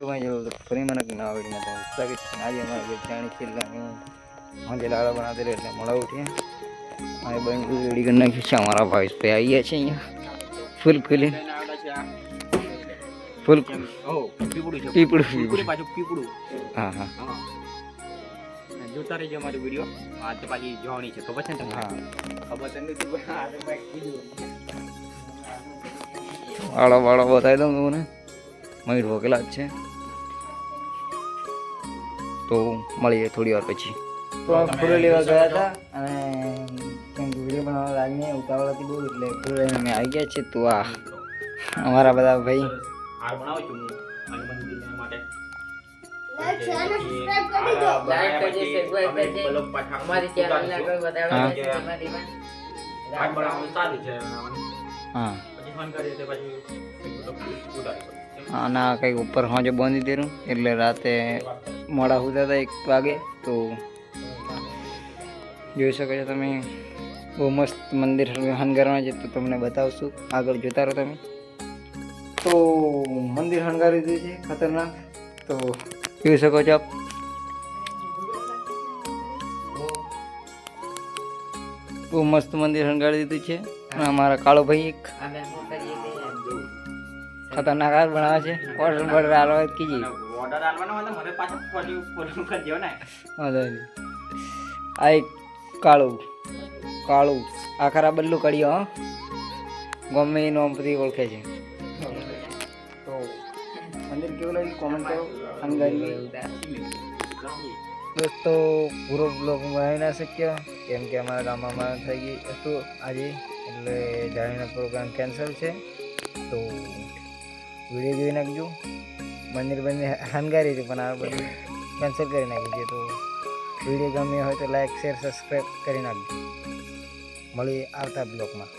ફરી મને ના આવડી ના આજે અમારે જાણી છેલ્લા આજે લાડા બનાવते रहे એટલે મોડા ઉઠીએ મારે બહેન રેડી કરી નાખી છે અમારા ભાઈ पे આવી ગયા છે અહીંયા ફૂલ ખુલી ફૂલ પીપળું હા હા જોતા રહેજો અમારી વિડીયો આ તો પાછી જોવાની છે ખબર છે ને તમને? હા ખબર તો નથી પણ આ તો બાઈક કીધું વાળો બતાવી દઉં તમને મયુર ભોગેલા જ છે તો મળીએ થોડી વાર પછી તો ફૂલ લેવા ગયા હતા અને કેમ કે વિડીયો બનાવવા લાગીને ઉતાવળ હતી બહુ એટલે ફૂલ લઈને અમે આવી ગયા છીએ તો આ અમારા બધા ભાઈ હાર બનાવો છું હું હનુમાન મંદિર માટે લાઈક શેર અને સબસ્ક્રાઇબ કરી દો લાઈક કરજો સબસ્ક્રાઇબ કરજો અમારી ચેનલ ને આગળ વધારવા છે અમારી પણ હાર બનાવવાનું સારું છે હા પછી ફોન કરીએ તો પછી ઉતારી આના કંઈક ઉપર હોજે બાંધી દેરું એટલે રાતે મોડા સુતા હતા 1 વાગે તો જોઈ શકો છો તમે બહુ મસ્ત મંદિર હનગારવા છે તો તમને બતાવશું આગળ જોતા રહો તમે તો મંદિર હનગારી દીધું છે ખતરનાક તો જોઈ શકો છો આપ બહુ મસ્ત મંદિર હનગારી દીધું છે અને અમારા કાળો ભાઈ એક અમે શું કરીએ કે ખતરનાક હાર બનાવે છે ઓર્ડર આલો કીજી ઓર્ડર આલવાનો હોય તો મને પાછું ફોન કરજો ને આ એક કાળું આખરા બલ્લુ કડિયો ગમે એનો આમથી ઓળખે છે તો મંદિર કેવું લાગ્યું કોમેન્ટ કરો હનગારી દોસ્તો પૂરો બ્લોગ બનાવી ના શક્યો કેમ કે અમારા ગામમાં થઈ ગઈ હતું આજે એટલે જાણીને પ્રોગ્રામ કેન્સલ છે તો વિડીયો જોઈ નાખજો મંદિર હનગારી હતી પણ આ બધું કેન્સલ કરી નાખી છે તો વિડીયો ગમ્યો હોય તો લાઈક શેર સબસ્ક્રાઈબ કરી નાખજો મળીએ આવતા બ્લોગમાં